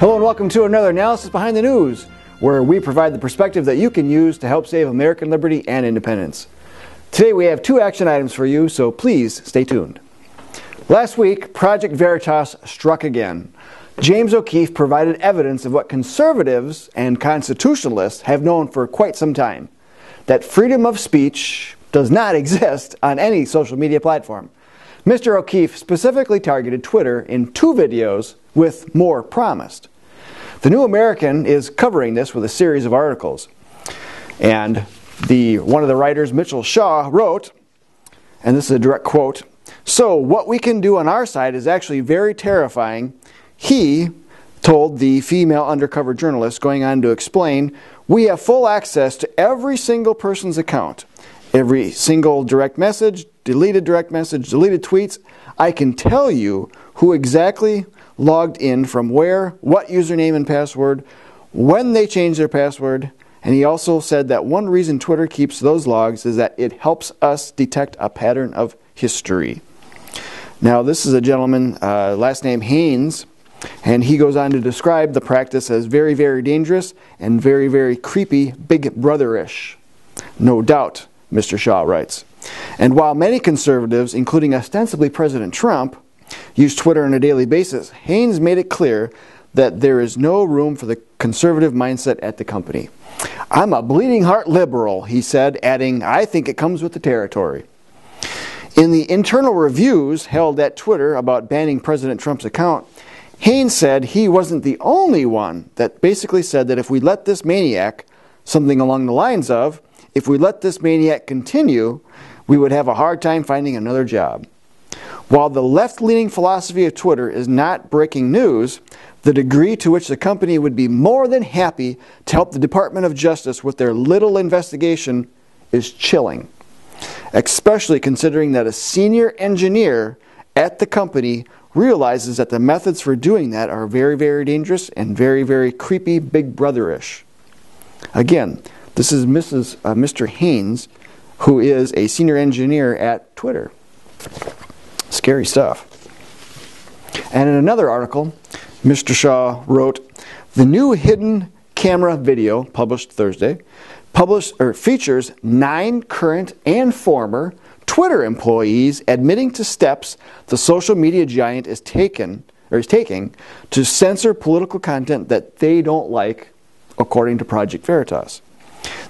Hello and welcome to another Analysis Behind the News, where we provide the perspective that you can use to help save American liberty and independence. Today we have 2 action items for you, so please stay tuned. Last week, Project Veritas struck again. James O'Keefe provided evidence of what conservatives and constitutionalists have known for quite some time, that freedom of speech does not exist on any social media platform. Mr. O'Keefe specifically targeted Twitter in 2 videos, with more promised. The New American is covering this with a series of articles. And one of the writers, Mitchell Shaw, wrote, and this is a direct quote, "So what we can do on our side is actually very terrifying," he told the female undercover journalist, going on to explain, "We have full access to every single person's account. Every single direct message, deleted tweets. I can tell you who exactly logged in from where, what username and password, when they changed their password." And he also said that one reason Twitter keeps those logs is that it helps us detect a pattern of history. Now, this is a gentleman, last name Haynes, and he goes on to describe the practice as very, very dangerous and very, very creepy, big brother-ish. No doubt, Mr. Shaw writes. And while many conservatives, including ostensibly President Trump, use Twitter on a daily basis, Haynes made it clear that there is no room for the conservative mindset at the company. "I'm a bleeding heart liberal," he said, adding, "I think it comes with the territory." In the internal reviews held at Twitter about banning President Trump's account, Haynes said he wasn't the only one that basically said that if we let this maniac, something along the lines of, if we let this maniac continue, we would have a hard time finding another job. While the left-leaning philosophy of Twitter is not breaking news, the degree to which the company would be more than happy to help the Department of Justice with their little investigation is chilling, especially considering that a senior engineer at the company realizes that the methods for doing that are very, very dangerous and very, very creepy, big brother-ish. Again, this is Mr. Haynes, who is a senior engineer at Twitter. Scary stuff. And in another article, Mr. Shaw wrote, "The new hidden camera video, published Thursday, features 9 current and former Twitter employees admitting to steps the social media giant is taking to censor political content that they don't like, according to Project Veritas.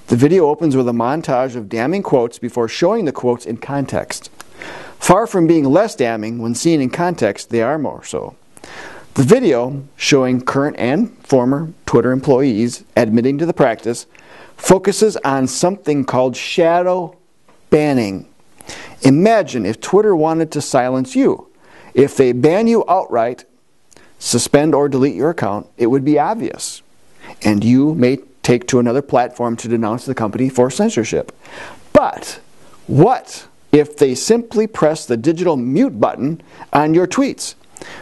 The video opens with a montage of damning quotes before showing the quotes in context. Far from being less damning, when seen in context, they are more so. The video, showing current and former Twitter employees admitting to the practice, focuses on something called shadow banning. Imagine if Twitter wanted to silence you. If they ban you outright, suspend or delete your account, it would be obvious. And you may take to another platform to denounce the company for censorship. But what if they simply press the digital mute button on your tweets?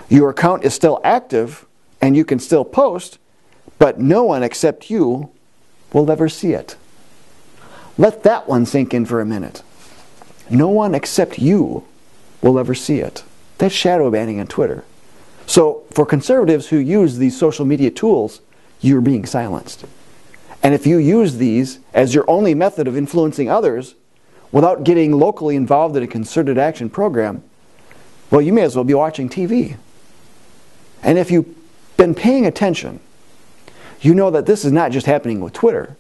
Your account is still active and you can still post, but no one except you will ever see it." Let that one sink in for a minute. No one except you will ever see it. That's shadow banning on Twitter. So for conservatives who use these social media tools, you're being silenced. And if you use these as your only method of influencing others, without getting locally involved in a concerted action program, well, you may as well be watching TV. And if you've been paying attention, you know that this is not just happening with Twitter.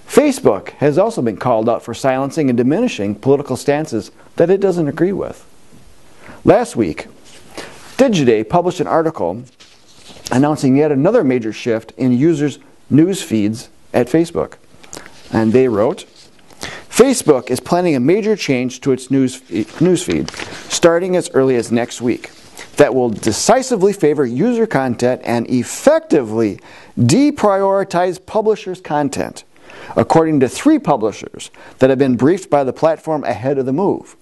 Facebook has also been called out for silencing and diminishing political stances that it doesn't agree with. Last week, Digiday published an article announcing yet another major shift in users' news feeds at Facebook. And they wrote, "Facebook is planning a major change to its news feed, starting as early as next week, that will decisively favor user content and effectively deprioritize publishers' content, according to 3 publishers that have been briefed by the platform ahead of the move.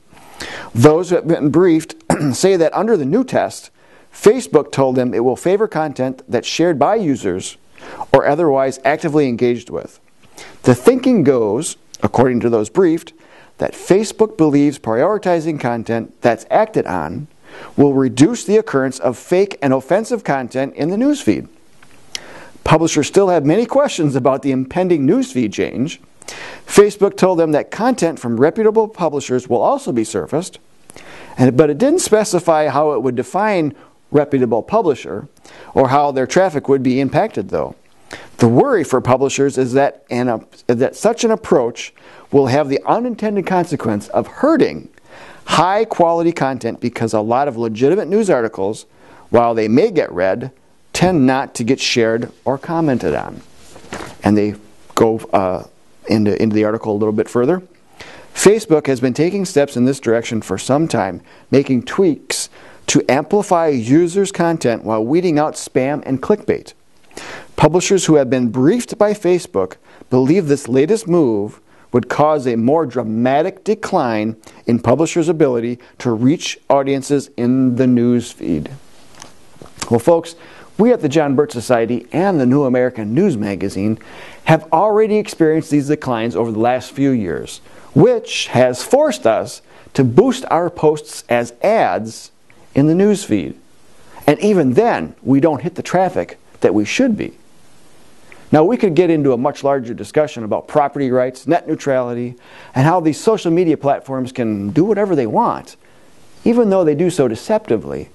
Those who have been briefed say that under the new test, Facebook told them it will favor content that's shared by users or otherwise actively engaged with. The thinking goes, according to those briefed, that Facebook believes prioritizing content that's acted on will reduce the occurrence of fake and offensive content in the newsfeed. Publishers still have many questions about the impending newsfeed change. Facebook told them that content from reputable publishers will also be surfaced, but it didn't specify how it would define reputable publisher or how their traffic would be impacted, though. The worry for publishers is that such an approach will have the unintended consequence of hurting high-quality content because a lot of legitimate news articles, while they may get read, tend not to get shared or commented on. And they go into the article a little bit further. Facebook has been taking steps in this direction for some time, making tweaks to amplify users' content while weeding out spam and clickbait. Publishers who have been briefed by Facebook believe this latest move would cause a more dramatic decline in publishers' ability to reach audiences in the news feed. Well, folks, we at the John Birch Society and the New American News Magazine have already experienced these declines over the last few years, which has forced us to boost our posts as ads in the news feed. And even then, we don't hit the traffic that we should be. Now, we could get into a much larger discussion about property rights, net neutrality, and how these social media platforms can do whatever they want, even though they do so deceptively.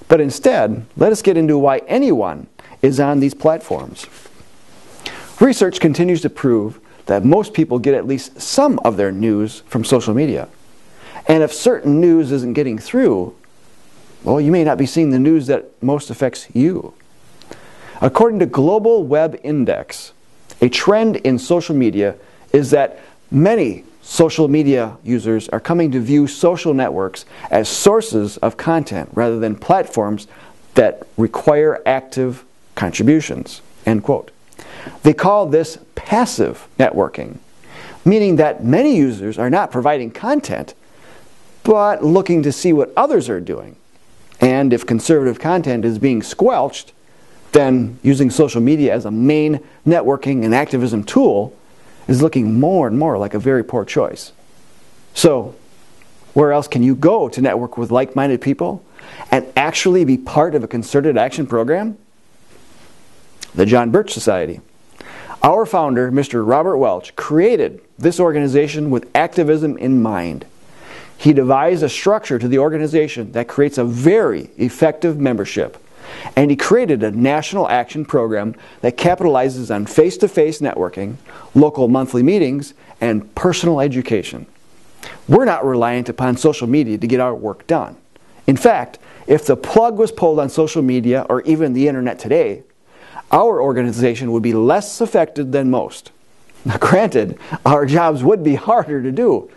But instead, let us get into why anyone is on these platforms. Research continues to prove that most people get at least some of their news from social media. And if certain news isn't getting through, well, you may not be seeing the news that most affects you. According to Global Web Index, a trend in social media is that many social media users are coming to view social networks as sources of content rather than platforms that require active contributions, end quote. They call this passive networking, meaning that many users are not providing content, but looking to see what others are doing. And if conservative content is being squelched, then using social media as a main networking and activism tool is looking more and more like a very poor choice. So, where else can you go to network with like-minded people and actually be part of a concerted action program? The John Birch Society. Our founder, Mr. Robert Welch, created this organization with activism in mind. He devised a structure to the organization that creates a very effective membership. And he created a national action program that capitalizes on face-to-face networking, local monthly meetings, and personal education. We're not reliant upon social media to get our work done. In fact, if the plug was pulled on social media or even the internet today, our organization would be less affected than most. Now, granted, our jobs would be harder to do,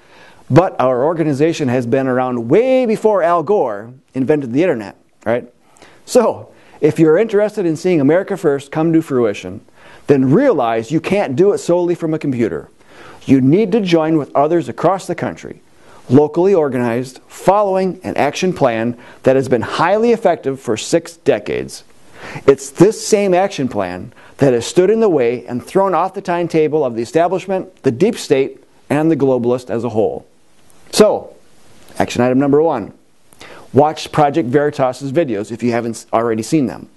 but our organization has been around way before Al Gore invented the internet, right? So, if you're interested in seeing America First come to fruition, then realize you can't do it solely from a computer. You need to join with others across the country, locally organized, following an action plan that has been highly effective for 6 decades. It's this same action plan that has stood in the way and thrown off the timetable of the establishment, the deep state, and the globalist as a whole. So, action item number 1. Watch Project Veritas' videos if you haven't already seen them.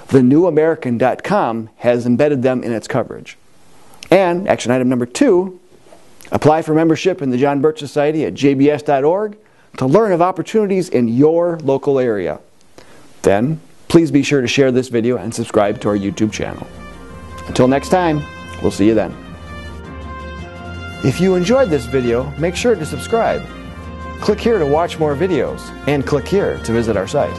TheNewAmerican.com has embedded them in its coverage. And action item number 2, apply for membership in the John Birch Society at jbs.org to learn of opportunities in your local area. Then, please be sure to share this video and subscribe to our YouTube channel. Until next time, we'll see you then. If you enjoyed this video, make sure to subscribe. Click here to watch more videos, and click here to visit our site.